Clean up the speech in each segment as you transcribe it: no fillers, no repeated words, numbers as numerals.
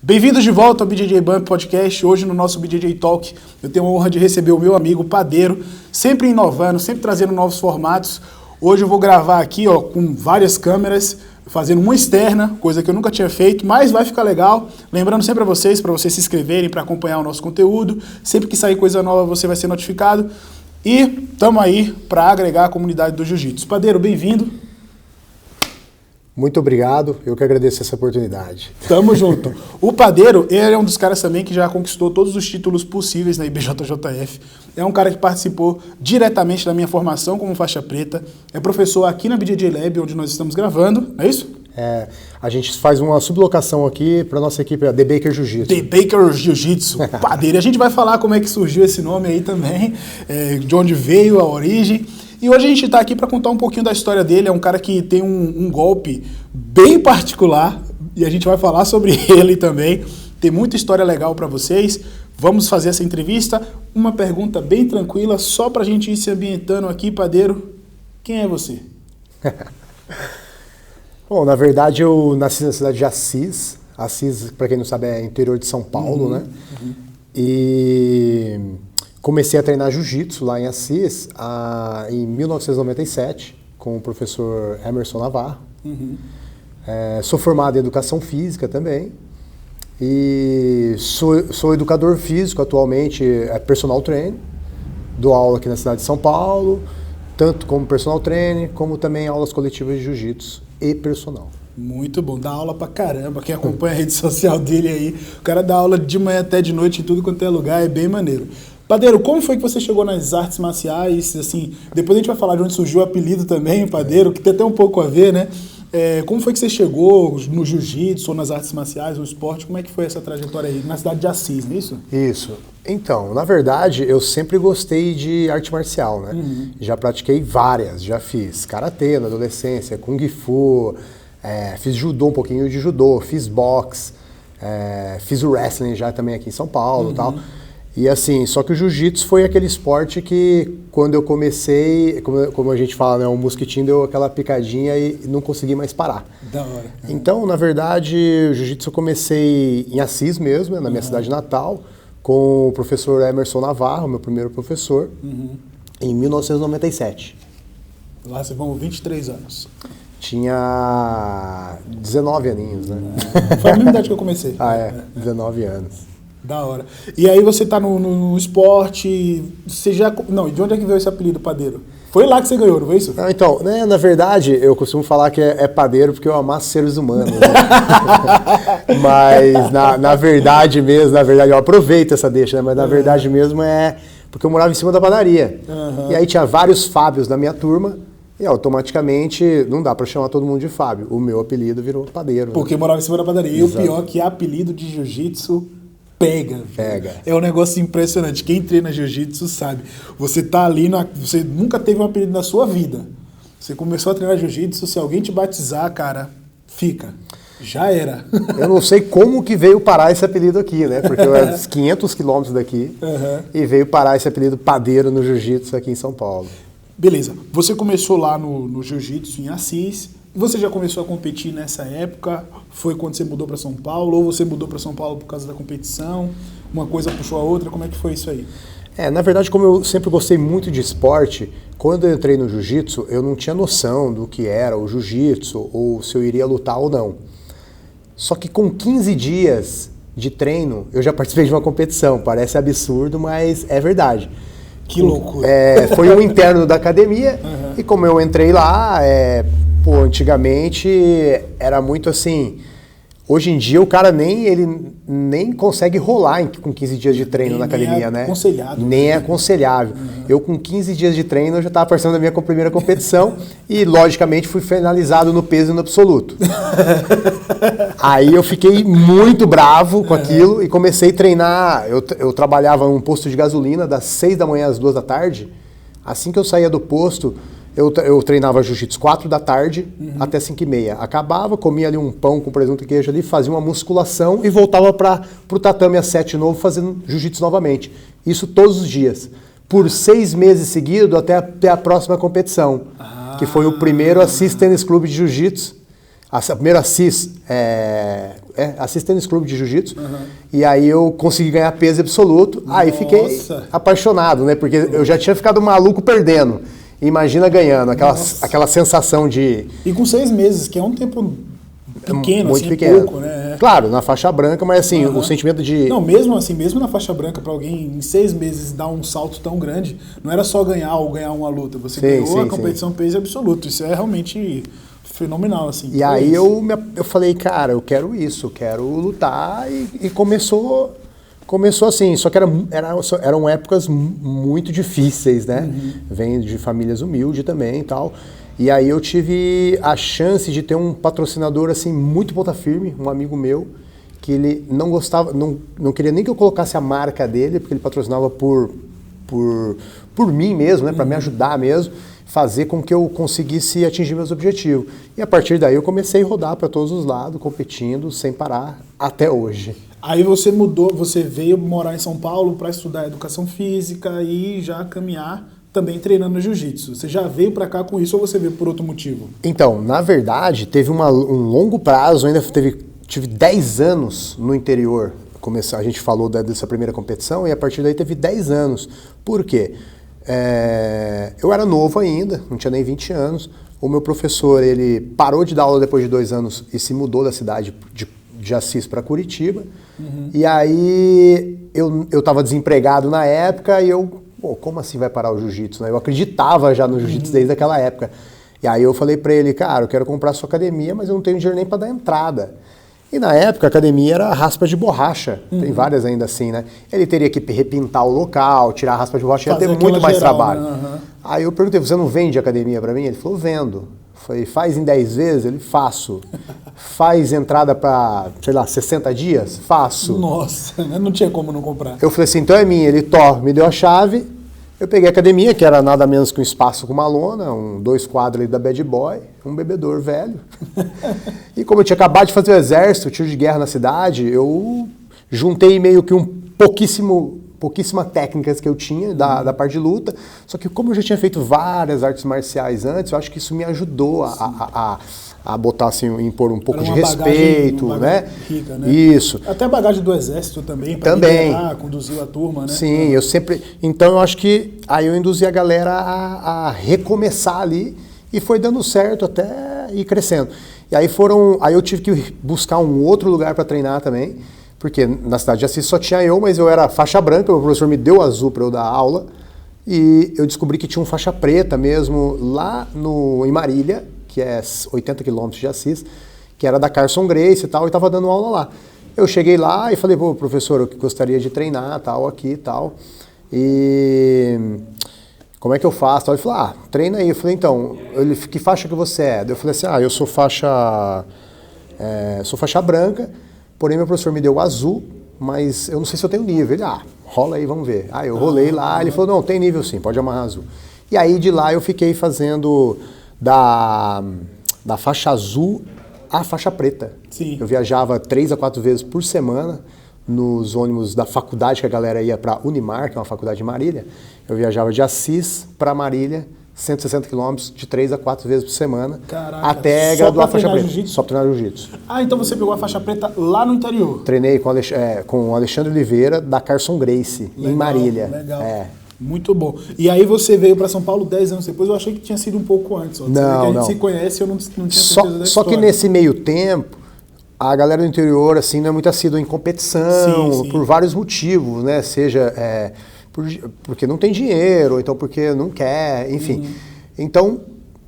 Bem-vindos de volta ao BJJ Bump Podcast. Hoje no nosso BJJ Talk eu tenho a honra de receber o meu amigo Padeiro, sempre inovando, sempre trazendo novos formatos. Hoje eu vou gravar aqui com várias câmeras, fazendo uma externa, coisa que eu nunca tinha feito, mas vai ficar legal. Lembrando sempre a vocês, para vocês se inscreverem, para acompanhar o nosso conteúdo. Sempre que sair coisa nova você vai ser notificado. E estamos aí para agregar a comunidade do Jiu-Jitsu. Padeiro, bem-vindo. Muito obrigado, eu que agradeço essa oportunidade. Tamo junto. O Padeiro, ele é um dos caras também que já conquistou todos os títulos possíveis na IBJJF. É um cara que participou diretamente da minha formação como faixa preta. É professor aqui na BJJ Lab, onde nós estamos gravando, não é isso? A gente faz uma sublocação aqui para nossa equipe, a The Baker Jiu-Jitsu. The Baker Jiu-Jitsu, Padeiro. A gente vai falar como é que surgiu esse nome aí também, de onde veio a origem. E hoje a gente está aqui para contar um pouquinho da história dele. É um cara que tem um golpe bem particular e a gente vai falar sobre ele também. Tem muita história legal para vocês. Vamos fazer essa entrevista. Uma pergunta bem tranquila, só para a gente ir se ambientando aqui, Padeiro. Quem é você? Bom, na verdade eu nasci na cidade de Assis. Assis, para quem não sabe, é interior de São Paulo, né? E comecei a treinar jiu-jitsu lá em Assis em 1997 com o professor Emerson Navarro. Sou formado em educação física também e sou educador físico atualmente, personal trainer. Dou aula aqui na cidade de São Paulo, tanto como personal trainer, como também aulas coletivas de jiu-jitsu e personal. Muito bom, dá aula pra caramba. Quem acompanha a rede social dele aí, o cara dá aula de manhã até de noite em tudo quanto é lugar, é bem maneiro. Padeiro, como foi que você chegou nas artes marciais? Assim, depois a gente vai falar de onde surgiu o apelido também, Padeiro, que tem até um pouco a ver, né? Como foi que você chegou no jiu-jitsu, ou nas artes marciais, no esporte? Como é que foi essa trajetória aí? Na cidade de Assis, não é isso? Isso. Então, na verdade, eu sempre gostei de arte marcial, né? Já pratiquei várias, já fiz karatê na adolescência, kung fu, fiz judô, um pouquinho de judô, fiz boxe, fiz o wrestling já também aqui em São Paulo e tal. E assim, só que o jiu-jitsu foi aquele esporte que quando eu comecei, como a gente fala, né, o mosquitinho deu aquela picadinha e não consegui mais parar. Da hora. Então, na verdade, o jiu-jitsu eu comecei em Assis mesmo, na minha cidade natal, com o professor Emerson Navarro, meu primeiro professor, em 1997. Lá você vão 23 anos. Tinha 19 aninhos, né? Foi a mesma idade que eu comecei. 19 anos. Da hora. E aí você tá no esporte, você já... Não, e de onde é que veio esse apelido, Padeiro? Foi lá que você ganhou, não foi isso? Não, então, né, na verdade, eu costumo falar que é padeiro porque eu amasso seres humanos. Né? Mas na verdade mesmo, eu aproveito essa deixa, né? Mas na verdade mesmo é porque eu morava em cima da padaria. E aí tinha vários Fábios na minha turma. E automaticamente, não dá pra chamar todo mundo de Fábio. O meu apelido virou Padeiro. Porque morava em cima da padaria. Exato. E o pior é que apelido de jiu-jitsu pega. É um negócio impressionante. Quem treina jiu-jitsu sabe. Você tá ali, você nunca teve um apelido na sua vida. Você começou a treinar jiu-jitsu, se alguém te batizar, cara, fica. Já era. Eu não sei como que veio parar esse apelido aqui, né? Porque eu era 500 quilômetros daqui e veio parar esse apelido Padeiro no jiu-jitsu aqui em São Paulo. Beleza. Você começou lá no jiu-jitsu em Assis. Você já começou a competir nessa época? Foi quando você mudou para São Paulo? Ou você mudou para São Paulo por causa da competição? Uma coisa puxou a outra? Como é que foi isso aí? Na verdade, como eu sempre gostei muito de esporte, quando eu entrei no jiu-jitsu, eu não tinha noção do que era o jiu-jitsu ou se eu iria lutar ou não. Só que com 15 dias de treino, eu já participei de uma competição. Parece absurdo, mas é verdade. Que loucura. Foi um interno da academia e como eu entrei lá, antigamente era muito assim. Hoje em dia o cara nem consegue rolar com 15 dias de treino na academia, né? Nem é aconselhável. Eu com 15 dias de treino eu já estava participando da minha primeira competição e logicamente fui finalizado no peso e no absoluto. Aí eu fiquei muito bravo com aquilo e comecei a treinar. Eu trabalhava num posto de gasolina das 6 da manhã às 2 da tarde. Assim que eu saía do posto, eu treinava jiu-jitsu 4 da tarde até 5h30. Acabava, comia ali um pão com presunto e queijo ali, fazia uma musculação e voltava pro tatame às 7 de novo, fazendo jiu-jitsu novamente. Isso todos os dias. Por 6 meses seguidos até a próxima competição, que foi o primeiro Assis Tênis Clube de Jiu-Jitsu, primeiro Assis, Assis Tênis Clube de Jiu-Jitsu, e aí eu consegui ganhar peso absoluto, aí fiquei apaixonado, né? Porque eu já tinha ficado maluco perdendo, imagina ganhando, aquela sensação de... E com 6 meses, que é um tempo pequeno, muito assim, pequeno. pouco, né? Claro, na faixa branca, mas assim, o sentimento de... Não, mesmo assim, mesmo na faixa branca, para alguém em 6 meses dar um salto tão grande, não era só ganhar ou ganhar uma luta, você ganhou a competição peso absoluto, isso é realmente fenomenal, assim. E aí eu falei, cara, eu quero isso, eu quero lutar, e começou assim, só que eram épocas muito difíceis, né? Venho de famílias humildes também e tal. E aí eu tive a chance de ter um patrocinador assim muito ponta firme, um amigo meu, que ele não gostava, não queria nem que eu colocasse a marca dele, porque ele patrocinava por mim mesmo, né, para me ajudar mesmo, fazer com que eu conseguisse atingir meus objetivos. E a partir daí eu comecei a rodar para todos os lados, competindo sem parar até hoje. Aí você mudou, você veio morar em São Paulo para estudar educação física e já caminhar também treinando jiu-jitsu. Você já veio para cá com isso ou você veio por outro motivo? Então, na verdade, teve um longo prazo, ainda tive 10 anos no interior. A gente falou dessa primeira competição e a partir daí teve 10 anos. Por quê? Eu era novo ainda, não tinha nem 20 anos. O meu professor, ele parou de dar aula depois de 2 anos e se mudou da cidade de Assis para Curitiba. E aí eu estava desempregado na época e como assim vai parar o jiu-jitsu? Né? Eu acreditava já no jiu-jitsu desde aquela época. E aí eu falei para ele, cara, eu quero comprar a sua academia, mas eu não tenho dinheiro nem para dar entrada. E na época a academia era raspa de borracha, tem várias ainda assim, né? Ele teria que repintar o local, tirar a raspa de borracha, ia ter muito mais trabalho. Né? Aí eu perguntei, você não vende academia para mim? Ele falou, vendo. Falei, faz em 10 vezes? Ele, faço. Faz entrada para, sei lá, 60 dias? Faço. Nossa, não tinha como não comprar. Eu falei assim, então é minha. Ele, me deu a chave. Eu peguei a academia, que era nada menos que um espaço com uma lona, 2 quadros ali da Bad Boy, um bebedor velho. E como eu tinha acabado de fazer o exército, tiro de guerra na cidade, eu juntei meio que pouquíssimas técnicas que eu tinha da parte de luta, só que como eu já tinha feito várias artes marciais antes, eu acho que isso me ajudou a botar assim, impor um pouco de respeito, né? Rica, né? Isso. Até a bagagem do exército também, para liderar, conduzir a turma, né? Sim, eu sempre... Então eu acho que aí eu induzi a galera a recomeçar ali e foi dando certo até ir crescendo. E aí eu tive que buscar um outro lugar para treinar também, porque na cidade de Assis só tinha eu, mas eu era faixa branca, o professor me deu azul para eu dar aula, e eu descobri que tinha um faixa preta mesmo lá em Marília, que é 80 quilômetros de Assis, que era da Carson Gracie e tal, e estava dando aula lá. Eu cheguei lá e falei, pô, professor, eu gostaria de treinar, tal, aqui e tal, e como é que eu faço? Ele falou, treina aí. Eu falei, então, que faixa que você é? Eu falei assim, eu sou faixa branca, porém meu professor me deu o azul, mas eu não sei se eu tenho nível. Ele, rola aí, vamos ver. Eu rolei lá, ele falou, não, tem nível sim, pode amarrar azul. E aí de lá eu fiquei fazendo da faixa azul à faixa preta. Sim. Eu viajava 3 a 4 vezes por semana nos ônibus da faculdade, que a galera ia para Unimar, que é uma faculdade de Marília. Eu viajava de Assis para Marília, 160 quilômetros, de 3 a 4 vezes por semana. Caraca, até graduar a faixa preta. Jiu-jitsu? Só treinar jiu-jitsu. Então você pegou a faixa preta lá no interior? Treinei com o Alexandre Oliveira, da Carson Gracie, em Marília. Legal. Muito bom. E aí você veio para São Paulo 10 anos depois, eu achei que tinha sido um pouco antes. Não, a gente se conhece, eu não tinha certeza da Só que nesse meio tempo, a galera do interior assim, não é muito assídua em competição, por vários motivos, né? Seja porque não tem dinheiro, ou então porque não quer, enfim. Então,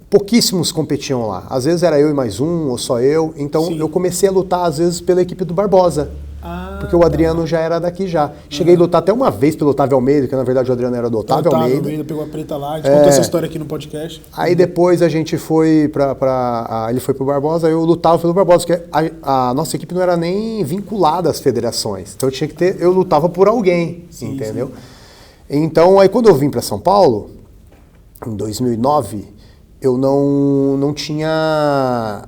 pouquíssimos competiam lá. Às vezes era eu e mais um, ou só eu. Então eu comecei a lutar, às vezes, pela equipe do Barbosa. Porque o Adriano já era daqui já. Cheguei a lutar até uma vez pelo Otávio Almeida, que na verdade o Adriano era do Otávio Almeida. Pegou a preta lá, a gente contou essa história aqui no podcast. Aí depois a gente foi ele foi pro Barbosa, eu lutava pelo Barbosa, porque a nossa equipe não era nem vinculada às federações. Então eu lutava por alguém, entendeu? Sim. Então aí quando eu vim para São Paulo, em 2009, eu não tinha,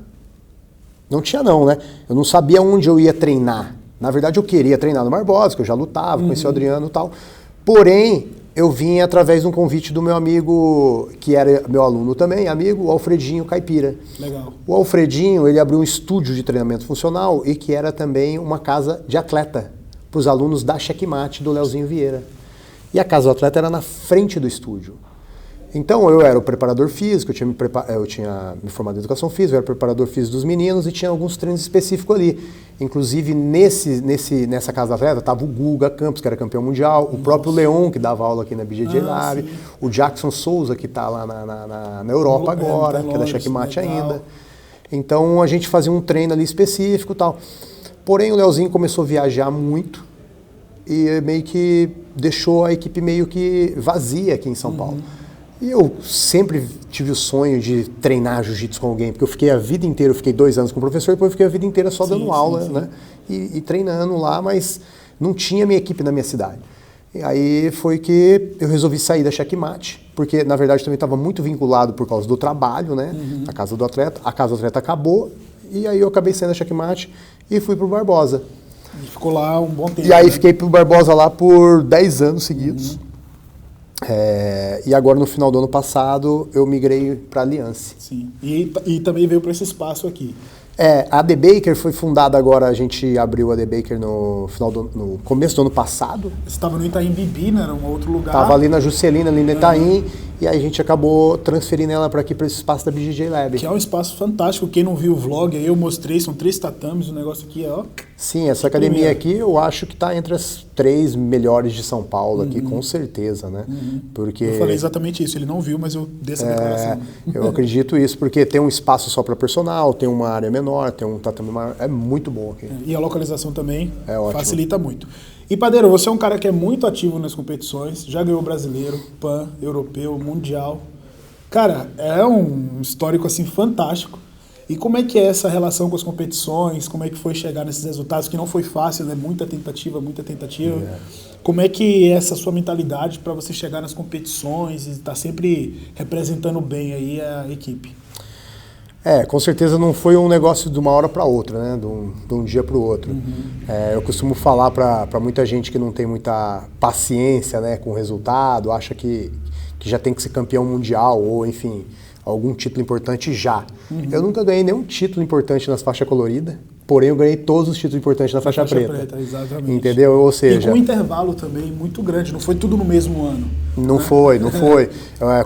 né? Eu não sabia onde eu ia treinar. Na verdade, eu queria treinar no Barbosa, que eu já lutava, conhecia o Adriano e tal. Porém, eu vim através de um convite do meu amigo, que era meu aluno também, amigo, o Alfredinho Caipira. Legal. O Alfredinho, ele abriu um estúdio de treinamento funcional e que era também uma casa de atleta para os alunos da Checkmate do Leozinho Vieira. E a casa do atleta era na frente do estúdio. Então eu era o preparador físico, eu tinha me formado em educação física, eu era preparador físico dos meninos e tinha alguns treinos específicos ali. Inclusive nessa casa do atleta estava o Guga Campos, que era campeão mundial, o próprio Leon, que dava aula aqui na BJJ Lab, sim. o Jackson Souza, que está lá na Europa agora, que é da Checkmate ainda. Então a gente fazia um treino ali específico e tal. Porém o Leozinho começou a viajar muito e meio que deixou a equipe meio que vazia aqui em São Paulo. E eu sempre tive o sonho de treinar jiu-jitsu com alguém, porque eu fiquei a vida inteira, eu fiquei 2 anos com o professor, depois eu fiquei a vida inteira só dando aula, né? E treinando lá, mas não tinha minha equipe na minha cidade. E aí foi que eu resolvi sair da Checkmate, porque na verdade também estava muito vinculado por causa do trabalho, né? A casa do atleta. A casa do atleta acabou, e aí eu acabei saindo da Checkmate e fui pro Barbosa. E ficou lá um bom tempo. E aí né? fiquei pro Barbosa lá por 10 anos seguidos. E agora no final do ano passado eu migrei para a Aliança. Sim. E também veio para esse espaço aqui. A The Baker foi fundada agora, a gente abriu a The Baker no começo do ano passado. Você estava no Itaim Bibi, né? Era um outro lugar. Estava ali na Juscelina, ali no Itaim, e aí a gente acabou transferindo ela para aqui, para esse espaço da BJJ Lab. Que é um espaço fantástico. Quem não viu o vlog, aí eu mostrei, são 3 tatames, o negócio aqui é, ó. Sim, essa academia aqui eu acho que está entre as 3 melhores de São Paulo aqui, com certeza, né? Porque Eu falei exatamente isso, ele não viu, mas eu dei essa declaração. Eu acredito isso, porque tem um espaço só para personal, tem uma área menor, tem um tatame maior, é muito bom aqui. E a localização também facilita muito. E Padeiro, você é um cara que é muito ativo nas competições, já ganhou brasileiro, PAN, europeu, mundial. Cara, é um histórico assim fantástico. E como é que é essa relação com as competições? Como é que foi chegar nesses resultados? Que não foi fácil, né? Muita tentativa. Como é que é essa sua mentalidade para você chegar nas competições e estar sempre representando bem aí a equipe? Com certeza não foi um negócio de uma hora para outra, né? De um dia para o outro. Eu costumo falar para muita gente que não tem muita paciência, né, com o resultado, acha que já tem que ser campeão mundial ou, enfim, algum título importante já. Eu nunca ganhei nenhum título importante nas faixas coloridas, porém eu ganhei todos os títulos importantes na faixa preta. Exatamente. Entendeu? Ou seja... E com um intervalo também muito grande, não foi tudo no mesmo ano. Não foi.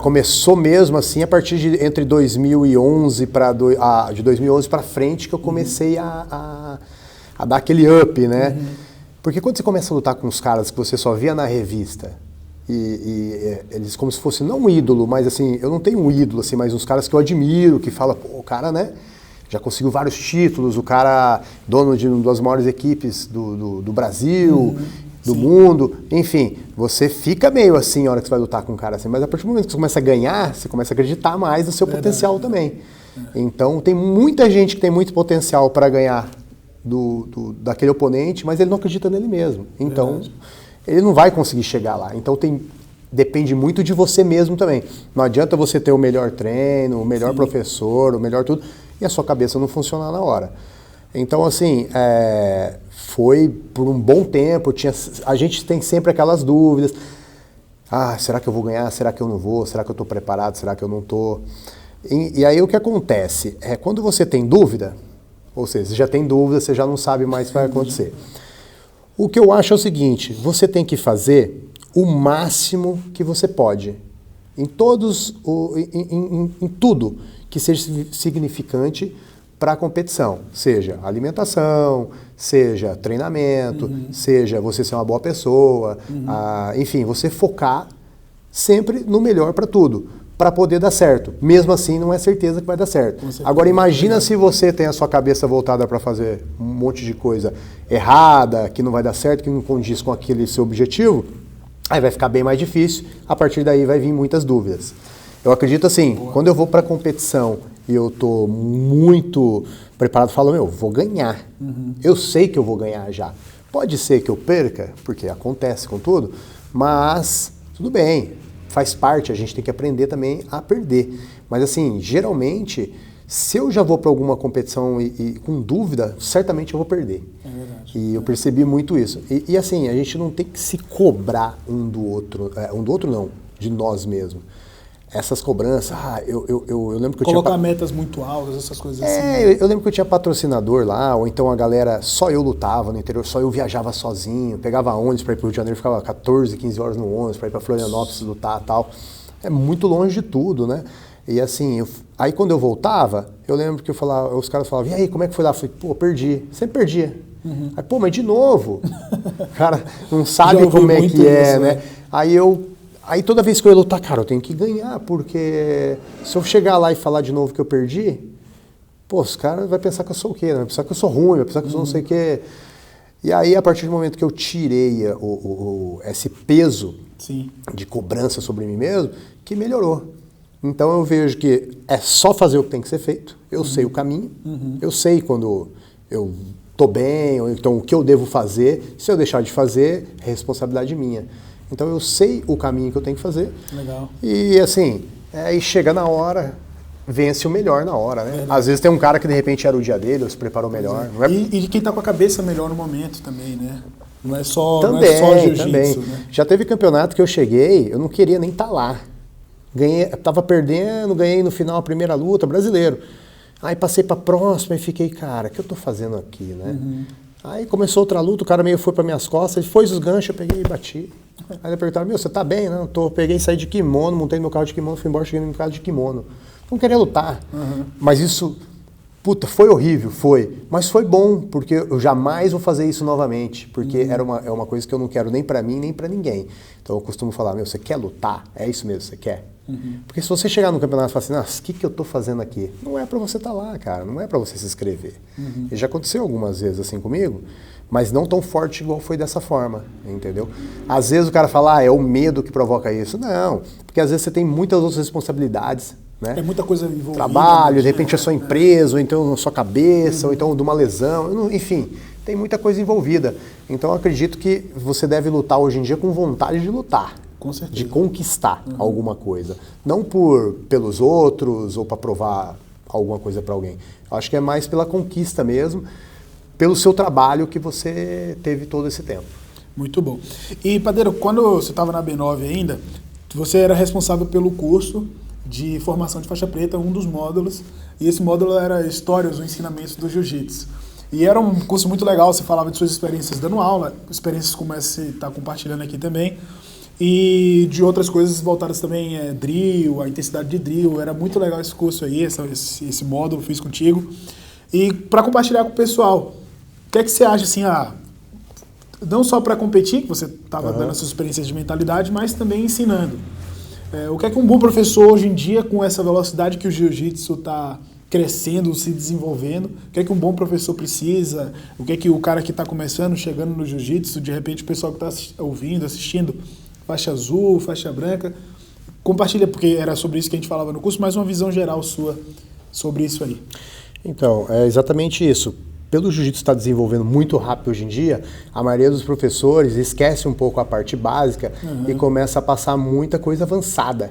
Começou mesmo assim a partir de entre 2011 de 2011 para frente que eu comecei a dar aquele up, né? Porque quando você começa a lutar com os caras que você só via na revista, e eles como se fosse não um ídolo, mas assim, eu não tenho um ídolo, assim, mas uns caras que eu admiro, que fala, pô, o cara, né, já conseguiu vários títulos, o cara dono de uma das maiores equipes do Brasil, do mundo, enfim, você fica meio assim na hora que você vai lutar com um cara assim, mas a partir do momento que você começa a ganhar, você começa a acreditar mais no seu potencial também. Então tem muita gente que tem muito potencial para ganhar daquele oponente, mas ele não acredita nele mesmo. Então ele não vai conseguir chegar lá. Então depende muito de você mesmo também. Não adianta você ter o melhor treino, o melhor professor, o melhor tudo, e a sua cabeça não funcionar na hora. Então, assim, foi por um bom tempo, a gente tem sempre aquelas dúvidas. Será que eu vou ganhar? Será que eu não vou? Será que eu estou preparado? Será que eu não estou? E aí o que acontece? Quando você tem dúvida, ou seja, você já tem dúvida, você já não sabe mais o que vai acontecer. O que eu acho é o seguinte, você tem que fazer o máximo que você pode. Em tudo que seja significante para a competição. Seja alimentação, seja treinamento, seja você ser uma boa pessoa, enfim, você focar sempre no melhor para tudo, para poder dar certo. Mesmo assim, não é certeza que vai dar certo. Agora, imagina se você tem a sua cabeça voltada para fazer um monte de coisa errada, que não vai dar certo, que não condiz com aquele seu objetivo, aí vai ficar bem mais difícil, a partir daí vai vir muitas dúvidas. Eu acredito assim, quando eu vou para a competição e eu estou muito preparado, falo, vou ganhar. Eu sei que eu vou ganhar já. Pode ser que eu perca, porque acontece com tudo, mas tudo bem, faz parte, a gente tem que aprender também a perder. Mas assim, geralmente, Se eu já vou para alguma competição e com dúvida, certamente eu vou perder. É verdade. E eu percebi muito isso. E assim, a gente não tem que se cobrar um do outro não, de nós mesmos. Essas cobranças, eu lembro que eu Colocar metas muito altas, essas coisas assim. Eu lembro que eu tinha patrocinador lá, ou então a galera, só eu lutava no interior, só eu viajava sozinho, pegava ônibus para ir para o Rio de Janeiro, ficava 14, 15 horas no ônibus para ir para Florianópolis lutar e tal. É muito longe de tudo, né? E assim, aí quando eu voltava, eu lembro que os caras falavam, e aí, como é que foi lá? Eu falei, pô, perdi. Sempre perdia. Aí, pô, mas de novo? O cara não sabe como é que é, isso, né? Aí toda vez que eu ia lutar, cara, eu tenho que ganhar, porque se eu chegar lá e falar de novo que eu perdi, pô, os caras vão pensar que eu sou o quê? Vai pensar que eu sou ruim, vai pensar que eu sou não sei o quê. E aí, a partir do momento que eu tirei esse peso Sim. de cobrança sobre mim mesmo, que melhorou. Então eu vejo que é só fazer o que tem que ser feito, eu sei o caminho, eu sei quando eu estou bem, ou então o que eu devo fazer, se eu deixar de fazer, é responsabilidade minha. Então eu sei o caminho que eu tenho que fazer. Legal. E assim, aí chega na hora, vence o melhor na hora, né? Às vezes tem um cara que de repente era o dia dele, ou se preparou melhor. Não é... E de quem está com a cabeça melhor no momento também, né? Não é só jiu-jitsu, né? Já teve campeonato que eu cheguei, eu não queria nem estar lá. Tava perdendo, ganhei no final a primeira luta, brasileiro. Aí passei pra próxima e fiquei, cara, o que eu tô fazendo aqui, né? Aí começou outra luta, o cara meio foi pra minhas costas, ele foi os ganchos, eu peguei e bati. Aí ele perguntaram, você tá bem? Não, peguei, saí de kimono, montei no meu carro de kimono, fui embora, cheguei no meu carro de kimono. Não queria lutar. Mas isso, puta, foi horrível, foi. Mas foi bom, porque eu jamais vou fazer isso novamente, porque é uma coisa que eu não quero nem pra mim, nem pra ninguém. Então eu costumo falar, você quer lutar? É isso mesmo, você quer? Porque se você chegar no campeonato e falar assim, nossa, o que eu tô fazendo aqui? Não é pra você estar lá, cara, não é pra você se inscrever. E já aconteceu algumas vezes assim comigo, mas não tão forte igual foi dessa forma, entendeu? Às vezes o cara fala, é o medo que provoca isso. Não, porque às vezes você tem muitas outras responsabilidades, né? É muita coisa envolvida. Trabalho, de repente a sua empresa, ou então a sua cabeça, ou então de uma lesão, enfim, tem muita coisa envolvida. Então eu acredito que você deve lutar hoje em dia com vontade de lutar. Com certeza. De conquistar alguma coisa. Não pelos outros ou para provar alguma coisa para alguém. Eu acho que é mais pela conquista mesmo, pelo seu trabalho que você teve todo esse tempo. Muito bom. E, Padeiro, quando você estava na B9 ainda, você era responsável pelo curso de formação de faixa preta, um dos módulos, e esse módulo era Histórias ou Ensinamentos do Jiu-Jitsu. E era um curso muito legal, você falava de suas experiências dando aula, experiências como essa que você está compartilhando aqui também, e de outras coisas voltadas também, drill, a intensidade de drill. Era muito legal esse curso aí, esse módulo fiz contigo. E para compartilhar com o pessoal, o que é que você acha assim, não só para competir, que você estava dando as suas experiências de mentalidade, mas também ensinando. O que é que um bom professor hoje em dia, com essa velocidade que o jiu-jitsu está crescendo, se desenvolvendo, o que é que um bom professor precisa, o que é que o cara que está começando, chegando no jiu-jitsu, de repente o pessoal que está ouvindo, assistindo, faixa azul, faixa branca, compartilha, porque era sobre isso que a gente falava no curso, mas uma visão geral sua sobre isso aí. Então, é exatamente isso. Pelo jiu-jitsu estar desenvolvendo muito rápido hoje em dia, a maioria dos professores esquece um pouco a parte básica e começa a passar muita coisa avançada,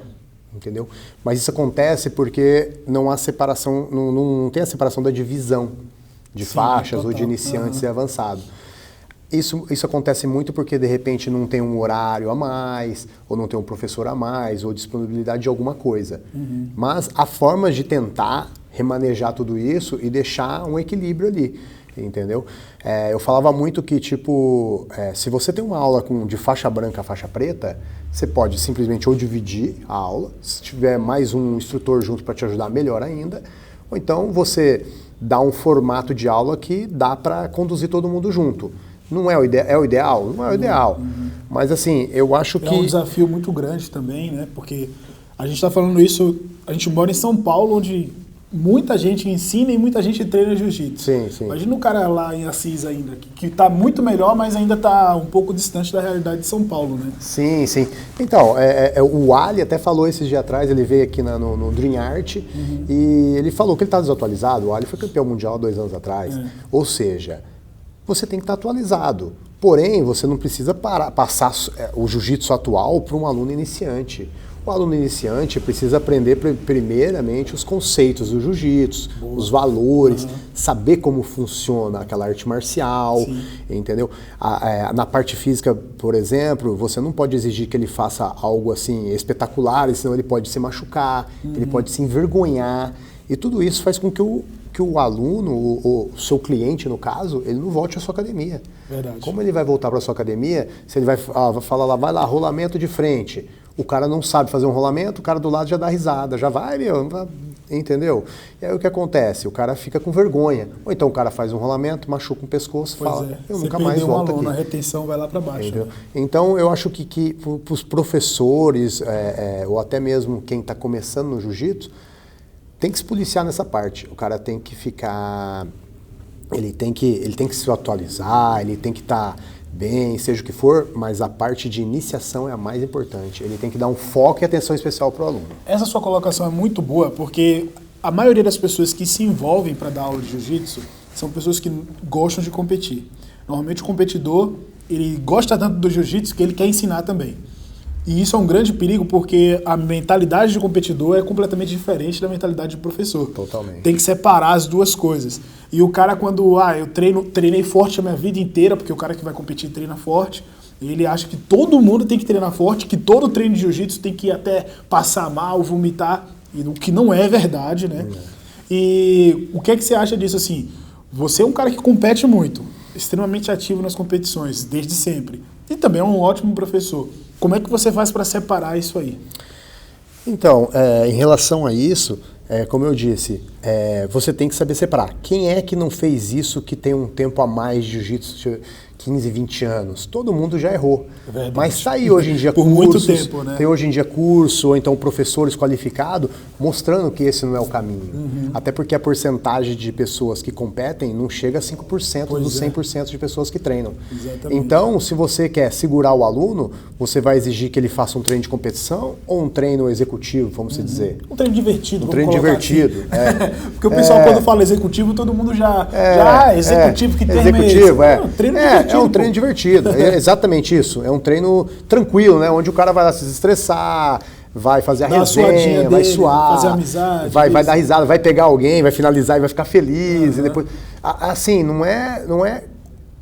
entendeu? Mas isso acontece porque não há separação, não tem a separação da divisão de faixas ou de iniciantes e avançado. Isso acontece muito porque, de repente, não tem um horário a mais, ou não tem um professor a mais, ou disponibilidade de alguma coisa. Mas há formas de tentar remanejar tudo isso e deixar um equilíbrio ali, entendeu? Eu falava muito que, se você tem uma aula de faixa branca a faixa preta, você pode simplesmente ou dividir a aula, se tiver mais um instrutor junto para te ajudar, melhor ainda, ou então você dá um formato de aula que dá para conduzir todo mundo junto. Não é o ideal? Não é o ideal. Mas assim, eu acho que... É um desafio muito grande também, né? Porque a gente está falando isso, a gente mora em São Paulo, onde muita gente ensina e muita gente treina jiu-jitsu. Sim. Imagina um cara lá em Assis ainda, que está muito melhor, mas ainda está um pouco distante da realidade de São Paulo, né? Sim. Então, o Ali até falou esses dias atrás, ele veio aqui no Dream Art, e ele falou que ele está desatualizado. O Ali foi campeão mundial 2 anos atrás. Ou seja... você tem que estar atualizado. Porém, você não precisa passar o jiu-jitsu atual para um aluno iniciante. O aluno iniciante precisa aprender primeiramente os conceitos do jiu-jitsu, os valores, saber como funciona aquela arte marcial, entendeu? Na parte física, por exemplo, você não pode exigir que ele faça algo assim espetacular, senão ele pode se machucar, ele pode se envergonhar. E tudo isso faz com que o aluno, o seu cliente no caso, ele não volte à sua academia. Verdade. Como ele vai voltar para a sua academia, se ele vai falar lá, vai lá, rolamento de frente, o cara não sabe fazer um rolamento, o cara do lado já dá risada, já vai, entendeu? E aí o que acontece? O cara fica com vergonha. Ou então o cara faz um rolamento, machuca o pescoço, fala, eu nunca mais volto aqui. A retenção vai lá para baixo. Né? Então eu acho que para os professores, ou até mesmo quem está começando no jiu-jitsu, tem que se policiar nessa parte. O cara tem que ficar... Ele tem que se atualizar, ele tem que estar bem, seja o que for, mas a parte de iniciação é a mais importante. Ele tem que dar um foco e atenção especial para o aluno. Essa sua colocação é muito boa, porque a maioria das pessoas que se envolvem para dar aula de jiu-jitsu são pessoas que gostam de competir. Normalmente o competidor, ele gosta tanto do jiu-jitsu que ele quer ensinar também. E isso é um grande perigo porque a mentalidade de competidor é completamente diferente da mentalidade de professor. Totalmente. Tem que separar as duas coisas. E o cara quando, eu treinei forte a minha vida inteira, porque o cara que vai competir treina forte, ele acha que todo mundo tem que treinar forte, que todo treino de jiu-jitsu tem que ir até passar mal, vomitar, e o que não é verdade, né? E o que é que você acha disso assim? Você é um cara que compete muito, extremamente ativo nas competições, desde sempre. E também é um ótimo professor. Como é que você faz para separar isso aí? Então, em relação a isso, como eu disse, você tem que saber separar. Quem é que não fez isso que tem um tempo a mais de jiu-jitsu, 15, 20 anos? Todo mundo já errou. Verdade. Mas está aí hoje em dia por cursos, muito tempo, né? Tem hoje em dia curso, ou então professores qualificados, mostrando que esse não é o caminho. Até porque a porcentagem de pessoas que competem não chega a 5% dos 100% de pessoas que treinam. Exatamente. Então, se você quer segurar o aluno, você vai exigir que ele faça um treino de competição ou um treino executivo, vamos dizer? Um treino divertido. Um treino divertido. Assim. Porque o pessoal, quando fala executivo, todo mundo já... executivo, que termo executivo, é esse? Treino divertido. É um treino divertido. É exatamente isso. É um treino tranquilo, né? Onde o cara vai lá se estressar, vai fazer a resenha, vai suar, fazer amizade, vai dar risada, vai pegar alguém, vai finalizar e vai ficar feliz. E depois, assim, não é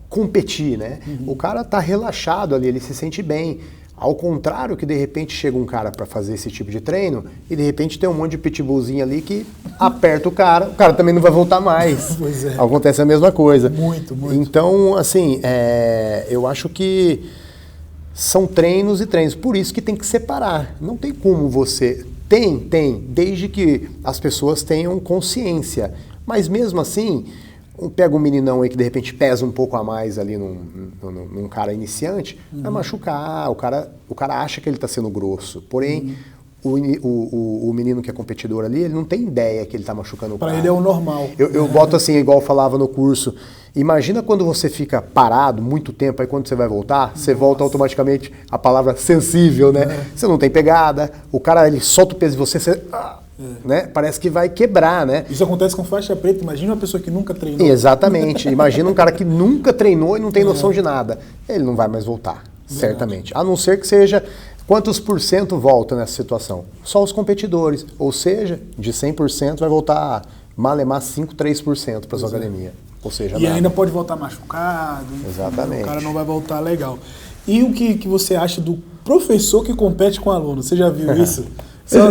competir, né? O cara tá relaxado ali, ele se sente bem. Ao contrário que de repente chega um cara para fazer esse tipo de treino e de repente tem um monte de pitbullzinho ali que aperta o cara também não vai voltar mais. Pois é. Acontece a mesma coisa. Muito. Então, assim, eu acho que são treinos e treinos, por isso que tem que separar. Não tem como você... Tem, desde que as pessoas tenham consciência. Mas mesmo assim... Pega um meninão aí que de repente pesa um pouco a mais ali num cara iniciante, vai machucar, o cara acha que ele está sendo grosso, porém o menino que é competidor ali, ele não tem ideia que ele está machucando o cara. Para ele é o normal. Eu boto assim, igual eu falava no curso, imagina quando você fica parado muito tempo, aí quando você vai voltar, você volta automaticamente a palavra sensível, né? Você não tem pegada, o cara ele solta o peso de você né? Parece que vai quebrar, né? Isso acontece com faixa preta. Imagina uma pessoa que nunca treinou. Exatamente. Imagina um cara que nunca treinou e não tem noção de nada. Ele não vai mais voltar, certamente. A não ser que seja... Quantos por cento volta nessa situação? Só os competidores. Ou seja, de 100% vai voltar malemar 3% para sua academia. Ou seja, e ainda pode voltar machucado. Exatamente. O cara não vai voltar legal. E o que você acha do professor que compete com o aluno? Você já viu isso?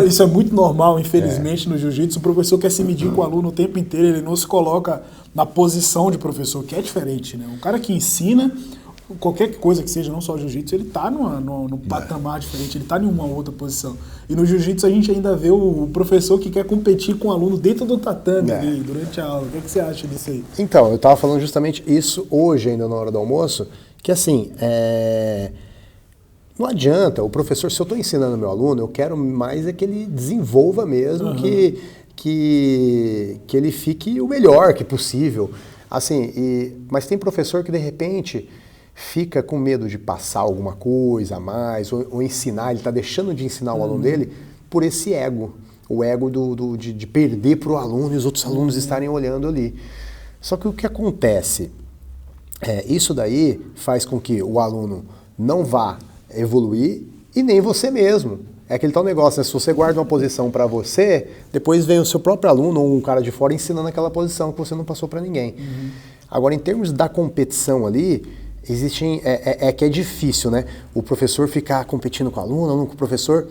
Isso é muito normal, infelizmente, no jiu-jitsu. O professor quer se medir com o aluno o tempo inteiro, ele não se coloca na posição de professor, que é diferente, né? Um cara que ensina, qualquer coisa que seja, não só jiu-jitsu, ele está num patamar diferente, ele está em uma outra posição. E no jiu-jitsu a gente ainda vê o professor que quer competir com o aluno dentro do tatame ali, durante a aula. O que você acha disso aí? Então, eu estava falando justamente isso hoje, ainda na hora do almoço, que assim, não adianta, o professor, se eu estou ensinando meu aluno, eu quero mais que ele desenvolva mesmo, que ele fique o melhor que possível. Assim, mas tem professor que de repente fica com medo de passar alguma coisa a mais, ou ensinar, ele está deixando de ensinar o aluno dele por esse ego. O ego de perder para o aluno e os outros alunos estarem olhando ali. Só que o que acontece? Isso daí faz com que o aluno não vá evoluir e nem você mesmo. É aquele tal negócio, né? Se você guarda uma posição para você, depois vem o seu próprio aluno ou um cara de fora ensinando aquela posição que você não passou para ninguém. Agora, em termos da competição ali, existem, que é difícil, né? O professor ficar competindo com o aluno com o professor,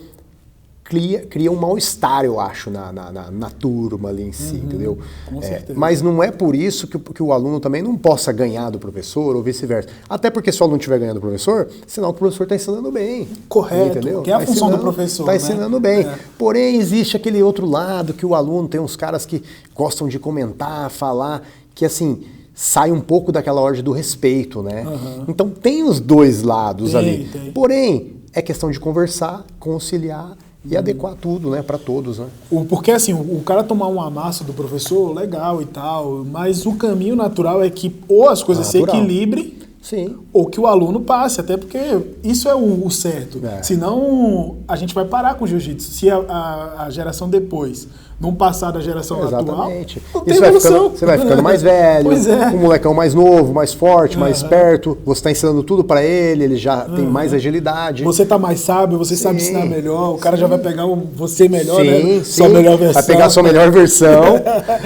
cria um mal-estar, eu acho, na turma ali em si, entendeu? Com certeza. Mas não é por isso que o aluno também não possa ganhar do professor ou vice-versa. Até porque se o aluno estiver ganhando do professor, sinal que o professor está ensinando bem. Correto, entendeu? que é a função do professor. Está né? ensinando bem. Porém, existe aquele outro lado que o aluno, tem uns caras que gostam de comentar, falar, que assim, sai um pouco daquela ordem do respeito, né? Então tem os dois lados ali. Tem. Porém, é questão de conversar, conciliar e adequar tudo, né, para todos, né? Porque assim, o cara tomar um amasso do professor, legal e tal, mas o caminho natural é que ou as coisas se equilibrem, sim, ou que o aluno passe, até porque isso é o certo. Senão, a gente vai parar com o jiu-jitsu. Se a geração depois não passar da geração atual, não tem evolução. Você vai ficando mais velho, um molecão mais novo, mais forte, mais esperto, você está ensinando tudo para ele já tem mais agilidade. Você tá mais sábio, você sabe ensinar melhor, o cara já vai pegar você melhor, né? Sua melhor versão. Vai pegar a sua melhor versão,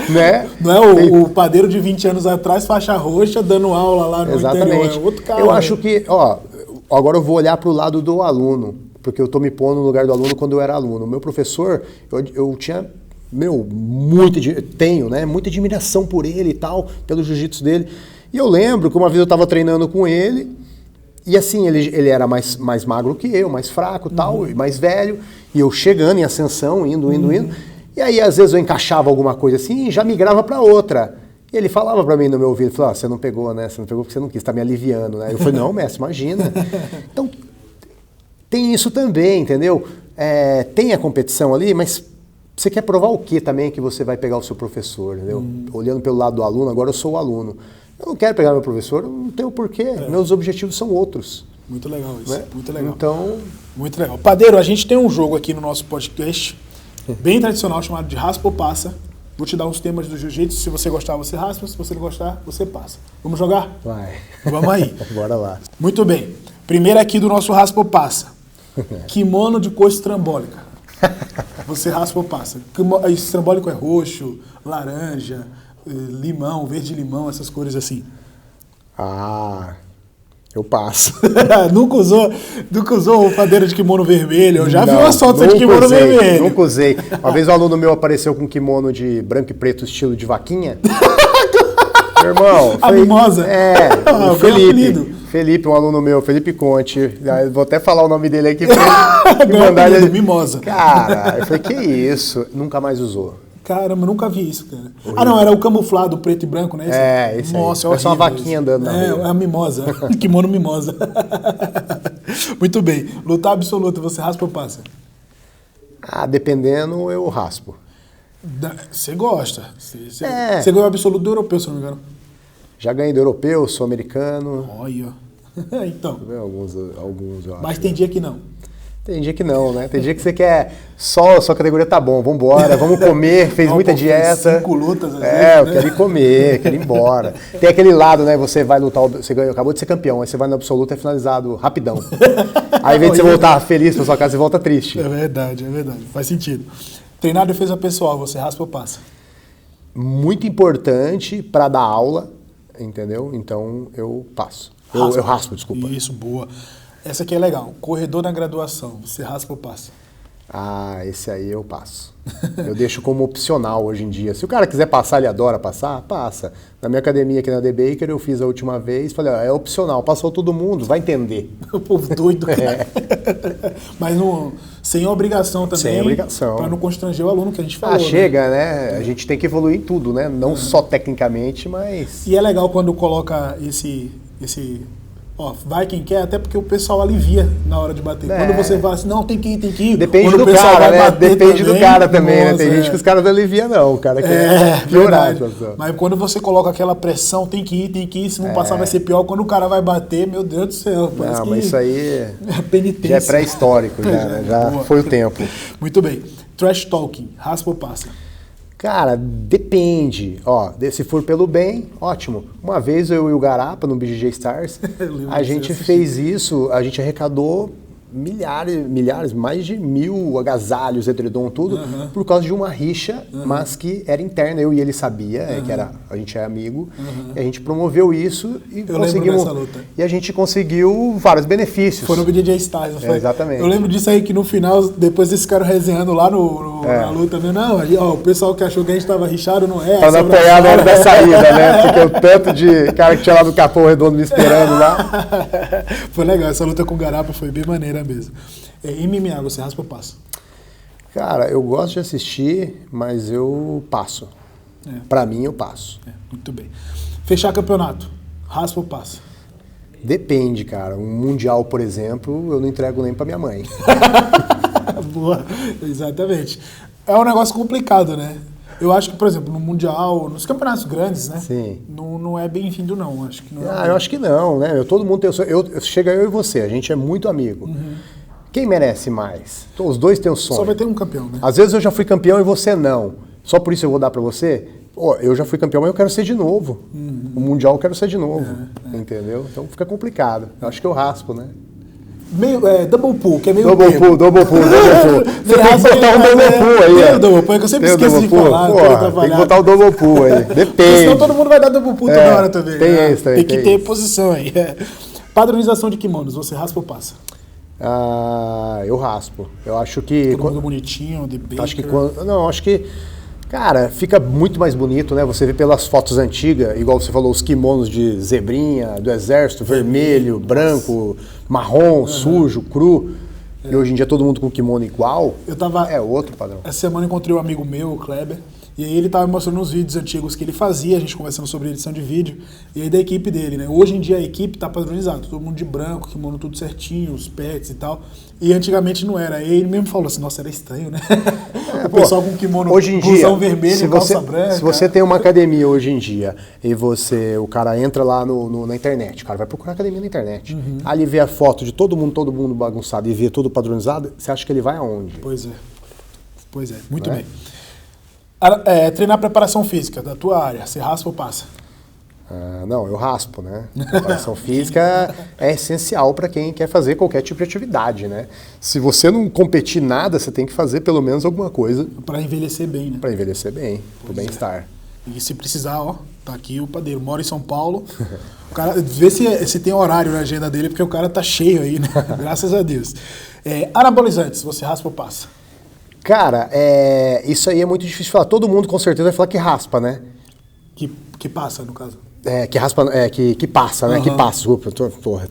né? Não é o padeiro de 20 anos atrás, faixa roxa, dando aula lá no interior. É outro cara. Eu acho que, agora eu vou olhar para o lado do aluno, porque eu estou me pondo no lugar do aluno quando eu era aluno. Meu professor, eu tinha, tenho, né, muita admiração por ele e tal, pelo jiu-jitsu dele. E eu lembro que uma vez eu estava treinando com ele, e assim, ele era mais magro que eu, mais fraco e tal, mais velho, e eu chegando em ascensão, indo. E aí, às vezes, eu encaixava alguma coisa assim e já migrava para outra. E ele falava para mim no meu ouvido, falou, você não pegou, né? Você não pegou porque você não quis, tá me aliviando, né? Eu falei, não, mestre, imagina. Então, tem isso também, entendeu? Tem a competição ali, mas você quer provar o quê também que você vai pegar o seu professor, entendeu? Olhando pelo lado do aluno, agora eu sou o aluno. Eu não quero pegar meu professor, eu não tenho porquê. Meus objetivos são outros. Muito legal isso, né? Muito legal. Então... Muito legal. Padeiro, a gente tem um jogo aqui no nosso podcast, bem tradicional, chamado de Raspa ou Passa. Vou te dar uns temas do jiu-jitsu. Se você gostar, você raspa. Se você não gostar, você passa. Vamos jogar? Vai. Vamos aí. Bora lá. Muito bem. Primeiro aqui do nosso Raspa ou Passa. Kimono de cor estrambólica. Você raspa ou passa. Estrambólico é roxo, laranja, limão, verde-limão, essas cores assim. Eu passo. Nunca usou o padeiro de kimono vermelho? Eu já vi uma solta de kimono vermelho. Nunca usei. Uma vez um aluno meu apareceu com um kimono de branco e preto, estilo de vaquinha. Meu irmão. A mimosa? O Felipe, um aluno meu, Felipe Conte. Vou até falar o nome dele aqui pra me mandar ele. Mimosa. Cara, eu falei, que isso? Nunca mais usou. Caramba, eu nunca vi isso, cara. Não, era o camuflado preto e branco, né? Esse Nossa, aí. É só uma vaquinha andando na rua. É a mimosa. Kimono mimosa. Muito bem. Lutar absoluto, você raspa ou passa? Dependendo, eu raspo. Você gosta. Você ganhou absoluto do europeu, se não me engano. Já ganhei do europeu, sou americano. Olha. Então. Alguns eu acho. Mas tem dia que não. Tem dia que não, né? Tem dia que você quer só sua categoria tá bom, vambora, vamos comer, fez muita dieta. 5 lutas, às vezes, eu quero ir comer, quero ir embora. Tem aquele lado, né? Você vai lutar, você ganhou, acabou de ser campeão, aí você vai no absoluto e é finalizado rapidão. Aí, ao invés de você voltar feliz pra sua casa, você volta triste. É verdade. Faz sentido. Treinar defesa pessoal, você raspa ou passa? Muito importante para dar aula, entendeu? Então eu passo. Eu raspo, desculpa. Isso, boa. Essa aqui é legal. Corredor na graduação, você raspa ou passa? Esse aí eu passo. Eu deixo como opcional hoje em dia. Se o cara quiser passar, ele adora passar, passa. Na minha academia aqui na The Baker, eu fiz a última vez, falei, é opcional, passou todo mundo, vai entender. O povo doido, cara. Mas sem obrigação também. Sem obrigação. Para não constranger o aluno que a gente falou. Chega, né? A gente tem que evoluir em tudo, né? Não só tecnicamente, mas... E é legal quando coloca esse vai quem quer, até porque o pessoal alivia na hora de bater. Quando você fala assim, não, tem que ir. Depende do cara, né? Depende do cara também, né? Tem gente que os caras não aliviam, não. O cara quer piorar. Mas quando você coloca aquela pressão, tem que ir, se não passar vai ser pior. Quando o cara vai bater, meu Deus do céu. Mas isso aí é penitência. Já é pré-histórico, já foi o tempo. Muito bem. Trash talking, raspa ou passa? Cara, depende. Se for pelo bem, ótimo. Uma vez eu e o Garapa, no BJJ Stars, a gente fez isso, a gente arrecadou milhares, mais de 1000 agasalhos, edredom, tudo, por causa de uma rixa, mas que era interna. Eu e ele sabia, que a gente é amigo, e a gente promoveu isso e conseguimos. Dessa luta. E a gente conseguiu vários benefícios. Foi no BJJ Styles, não foi? Exatamente. Eu lembro disso aí que no final, depois desse cara resenhando lá na luta, não, ó, o pessoal que achou que a gente tava rixado não é. Tava apanhado na hora da saída, né? Porque o tanto de cara que tinha lá no Capão Redondo me esperando lá. Foi legal, essa luta com o Garapa foi bem maneira mesmo. Em MMA, você raspa ou passa? Cara, eu gosto de assistir, mas eu passo. Pra mim, eu passo. Muito bem. Fechar campeonato, raspa ou passa? Depende, cara. Um mundial, por exemplo, eu não entrego nem pra minha mãe. Boa, exatamente. É um negócio complicado, né? Eu acho que, por exemplo, no Mundial, nos campeonatos grandes, né? Sim. Não é bem-vindo, não. Acho que não é eu acho que não, né? Todo mundo tem o seu. Chega eu e você, a gente é muito amigo. Quem merece mais? Então, os dois têm um sonho. Só vai ter um campeão, né? Às vezes eu já fui campeão e você não. Só por isso eu vou dar pra você? Pô, eu já fui campeão, mas eu quero ser de novo. O Mundial eu quero ser de novo. Entendeu? Então fica complicado. Eu acho que eu raspo, né? Double pull, que é meio Double pull. Você tem que botar um double pull aí. O double pull, é que eu sempre esqueço de falar. Tem que botar o double pull aí. Depende. Senão todo mundo vai dar double pull toda hora também. Tem isso também. Tem que ter posição aí. Padronização de kimonos, você raspa ou passa? Eu raspo. Eu acho que... Todo mundo bonitinho, de Baker. Acho que... Cara, fica muito mais bonito, né? Você vê pelas fotos antigas, igual você falou, os kimonos de zebrinha, do exército, vermelho, branco, marrom, sujo, cru. E hoje em dia todo mundo com kimono igual. É outro padrão. Essa semana eu encontrei um amigo meu, o Kleber, e aí ele tava me mostrando uns vídeos antigos que ele fazia, a gente conversando sobre edição de vídeo, e aí da equipe dele, né? Hoje em dia a equipe tá padronizada, todo mundo de branco, kimono tudo certinho, os pets e tal. E antigamente não era. E ele mesmo falou assim, nossa, era estranho, né? O pessoal com kimono, hoje em dia, vermelho, calça branca. Se você tem uma academia hoje em dia e o cara entra lá na internet, o cara vai procurar academia na internet, ali vê a foto de todo mundo bagunçado e vê tudo padronizado, você acha que ele vai aonde? Pois é, muito bem. Treinar preparação física da tua área, você raspa ou passa? Não, eu raspo, né? Preparação física é essencial para quem quer fazer qualquer tipo de atividade, né? Se você não competir nada, você tem que fazer pelo menos alguma coisa. Para envelhecer bem, né? Para envelhecer bem, pro bem-estar. E se precisar, ó, tá aqui o padeiro, mora em São Paulo. O cara, vê se tem horário na agenda dele, porque o cara tá cheio aí, né? Graças a Deus. Anabolizantes, você raspa ou passa? Cara, isso aí é muito difícil de falar. Todo mundo com certeza vai falar que raspa, né? Que passa, no caso. Que raspa, que passa, né? Que passa, desculpa.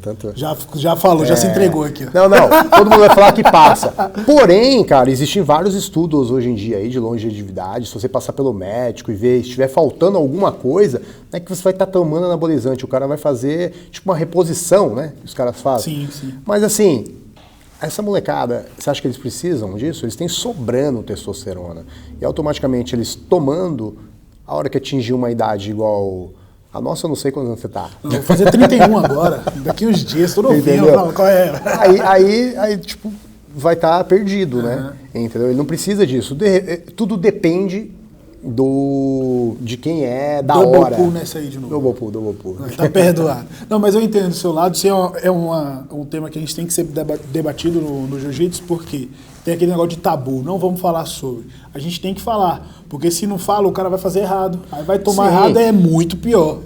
Tanto... Já falou, já se entregou aqui. Não, todo mundo vai falar que passa. Porém, cara, existem vários estudos hoje em dia aí de longevidade. Se você passar pelo médico e ver, se estiver faltando alguma coisa, não é que você vai estar tomando anabolizante. O cara vai fazer, tipo, uma reposição, né? Que os caras fazem. Sim. Mas assim, essa molecada, você acha que eles precisam disso? Eles têm sobrando testosterona. E automaticamente eles tomando, a hora que atingir uma idade igual... A nossa, eu não sei quando você tá. Eu vou fazer 31 agora, daqui uns dias, tô novinho, qual é? Aí, tipo, vai estar perdido, né? Entendeu? Ele não precisa disso. Tudo depende de quem é, da hora. Double pull nessa aí de novo. Double pull. Tá perdoado. Não, mas eu entendo do seu lado, isso é um tema que a gente tem que ser debatido no jiu-jitsu, porque tem aquele negócio de tabu, não vamos falar sobre. A gente tem que falar, porque se não fala, o cara vai fazer errado. Aí vai tomar errado, é muito pior.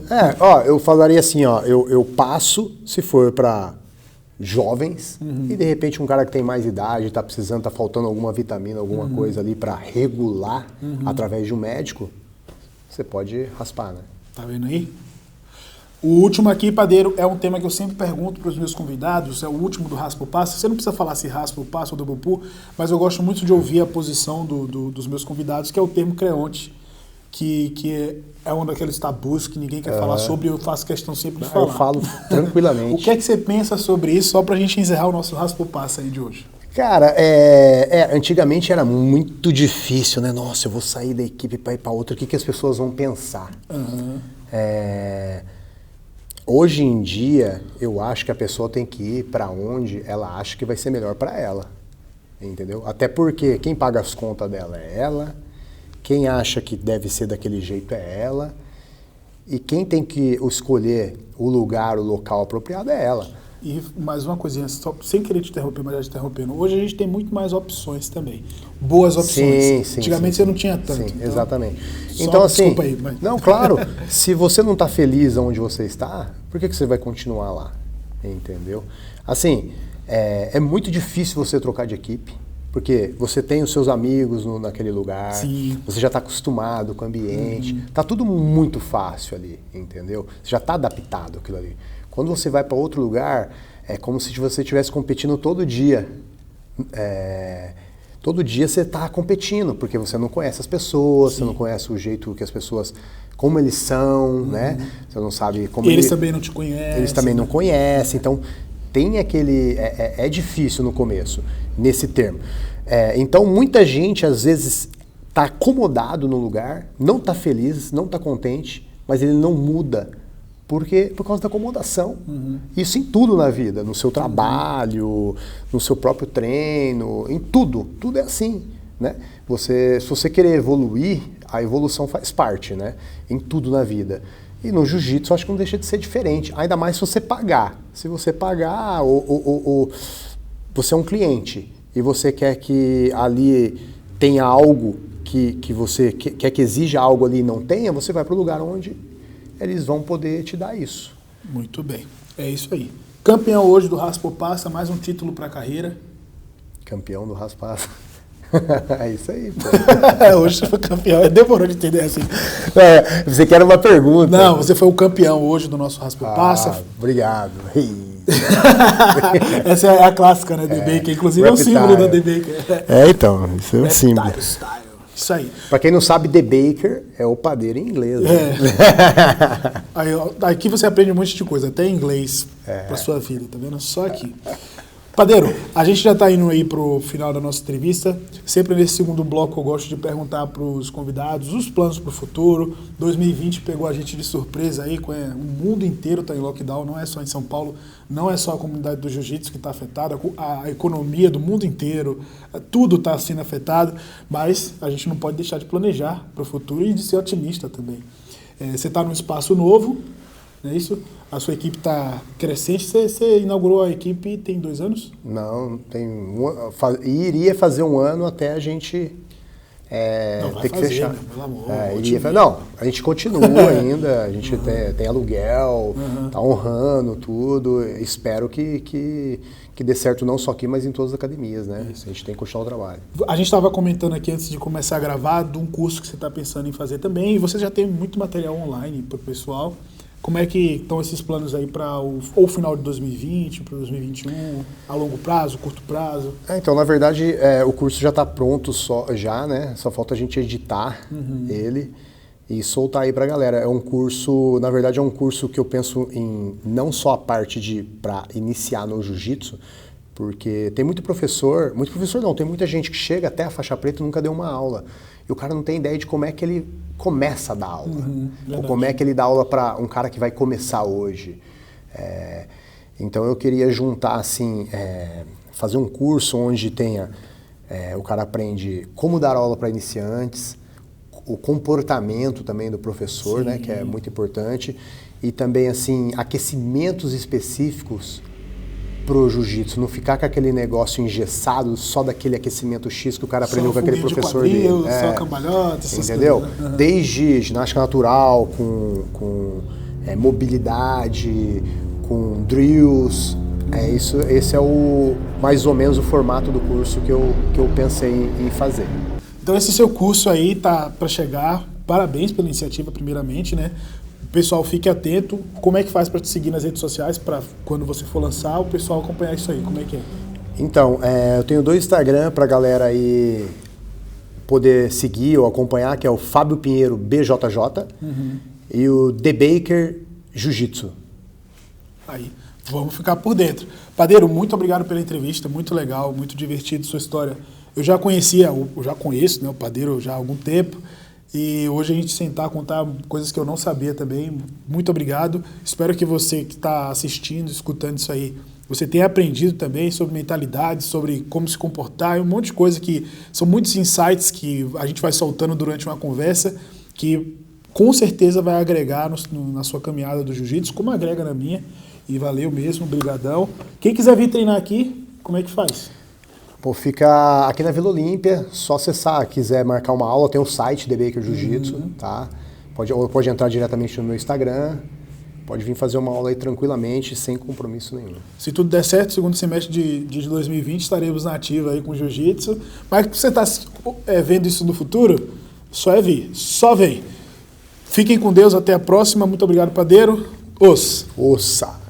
Eu falaria assim, eu passo se for pra jovens e de repente um cara que tem mais idade, tá precisando, tá faltando alguma vitamina, alguma coisa ali pra regular através de um médico, você pode raspar, né? Tá vendo aí? O último aqui, padeiro, é um tema que eu sempre pergunto para os meus convidados, é o último do raspa ou passa. Você não precisa falar se raspa ou passa ou double pull, mas eu gosto muito de ouvir a posição dos meus convidados, que é o termo creonte, que é um daqueles tabus que ninguém quer falar sobre, eu faço questão sempre de falar. Eu falo tranquilamente. O que é que você pensa sobre isso, só pra gente encerrar o nosso raspa ou passa aí de hoje? Cara, antigamente era muito difícil, né? Nossa, eu vou sair da equipe para ir para outra, o que as pessoas vão pensar? Hoje em dia, eu acho que a pessoa tem que ir para onde ela acha que vai ser melhor para ela, entendeu? Até porque quem paga as contas dela é ela, quem acha que deve ser daquele jeito é ela, e quem tem que escolher o lugar, o local apropriado é ela. E mais uma coisinha, só, sem querer te interromper, mas já te interrompendo. Hoje a gente tem muito mais opções também. Boas opções. Sim, Antigamente sim, você não tinha tanto. Sim, então, exatamente. só, Então, assim, desculpa aí, mas... não, claro, se você não está feliz onde você está, por que você vai continuar lá? Entendeu? Assim, é muito difícil você trocar de equipe, porque você tem os seus amigos naquele lugar, Sim. você já está acostumado com o ambiente, tá tudo muito fácil ali, entendeu? Você já está adaptado àquilo ali. Quando você vai para outro lugar, é como se você estivesse competindo todo dia. Todo dia você está competindo, porque você não conhece as pessoas, você não conhece o jeito que as pessoas, como eles são, né? Você não sabe como eles também não te conhecem. Eles também não conhecem, então tem aquele... É difícil no começo, nesse termo. Então muita gente, às vezes, está acomodado no lugar, não está feliz, não está contente, mas ele não muda. Por causa da acomodação. Isso em tudo na vida, no seu trabalho, no seu próprio treino, em tudo. Tudo é assim, né? Se você querer evoluir, a evolução faz parte, né? Em tudo na vida. E no jiu-jitsu acho que não deixa de ser diferente, ainda mais se você pagar. Se você pagar, você é um cliente e você quer que ali tenha algo que você quer que exija algo ali e não tenha, você vai para o lugar onde eles vão poder te dar isso. Muito bem, é isso aí. Campeão hoje do Raspa Passa, mais um título para a carreira. Campeão do Raspa. É isso aí, pô. Hoje você foi campeão, demorou de entender assim. Você quer uma pergunta? Não, você foi o campeão hoje do nosso Raspa Passa. Obrigado. Essa é a clássica, né, The Baker, inclusive é o símbolo da The Baker. Então, isso é o símbolo. Isso aí. Pra quem não sabe, The Baker é o padeiro em inglês. Né? Aqui você aprende um monte de coisa, até inglês pra sua vida, tá vendo? Só aqui. Padeiro, a gente já está indo aí pro final da nossa entrevista. Sempre nesse segundo bloco eu gosto de perguntar para os convidados os planos para o futuro. 2020 pegou a gente de surpresa aí, o mundo inteiro está em lockdown, não é só em São Paulo, não é só a comunidade do jiu-jitsu que está afetada, a economia do mundo inteiro, tudo está sendo afetado, mas a gente não pode deixar de planejar para o futuro e de ser otimista também. Você está num espaço novo, não é isso? A sua equipe está crescente. Você inaugurou a equipe tem 2 anos? Não, iria fazer 1 ano até a gente ter que fechar. Né? Pelo amor, não, a gente continua ainda, a gente tem aluguel, tá honrando tudo. Espero que dê certo não só aqui, mas em todas as academias, né? Isso. A gente tem que continuar o trabalho. A gente estava comentando aqui antes de começar a gravar de um curso que você está pensando em fazer também, e você já tem muito material online para o pessoal. Como é que estão esses planos aí para o final de 2020, para 2021, a longo prazo, curto prazo? Então, na verdade, o curso já está pronto né? Só falta a gente editar ele e soltar aí para a galera. É um curso, na verdade, é um curso que eu penso em não só a parte para iniciar no jiu-jitsu, porque tem muito professor não, tem muita gente que chega até a faixa preta e nunca deu uma aula. E o cara não tem ideia de como é que ele começa a dar aula. Ou como é que ele dá aula para um cara que vai começar hoje. Então eu queria juntar, assim, fazer um curso onde tenha... o cara aprende como dar aula para iniciantes, o comportamento também do professor, né, que é muito importante, e também, assim, aquecimentos específicos pro jiu-jitsu, não ficar com aquele negócio engessado só daquele aquecimento X que o cara aprendeu com aquele professor dele. Só cambalhota, essas entendeu? Coisas, né? Desde ginástica natural, com mobilidade, com drills. Esse é mais ou menos o formato do curso que eu pensei em fazer. Então esse seu curso aí tá para chegar. Parabéns pela iniciativa, primeiramente, né? Pessoal, fique atento. Como é que faz para te seguir nas redes sociais, para quando você for lançar, o pessoal acompanhar isso aí? Como é que é? Então, eu tenho 2 Instagram para a galera aí poder seguir ou acompanhar, que é o Fábio Pinheiro BJJ e o The Baker Jiu-Jitsu. Aí, vamos ficar por dentro. Padeiro, muito obrigado pela entrevista, muito legal, muito divertido sua história. Eu já conheço, né, o Padeiro já há algum tempo. E hoje a gente sentar, contar coisas que eu não sabia também. Muito obrigado. Espero que você que está assistindo, escutando isso aí, você tenha aprendido também sobre mentalidade, sobre como se comportar, e um monte de coisa que são muitos insights que a gente vai soltando durante uma conversa, que com certeza vai agregar na sua caminhada do jiu-jitsu, como agrega na minha. E valeu mesmo, brigadão. Quem quiser vir treinar aqui, como é que faz? Pô, fica aqui na Vila Olímpia, só acessar, quiser marcar uma aula, tem o site The Baker Jiu-Jitsu, tá? Pode entrar diretamente no meu Instagram, pode vir fazer uma aula aí tranquilamente, sem compromisso nenhum. Se tudo der certo, segundo semestre de 2020, estaremos na ativa aí com Jiu-Jitsu. Mas você está vendo isso no futuro? Só é vir, só vem. Fiquem com Deus, até a próxima. Muito obrigado, padeiro. Ossa.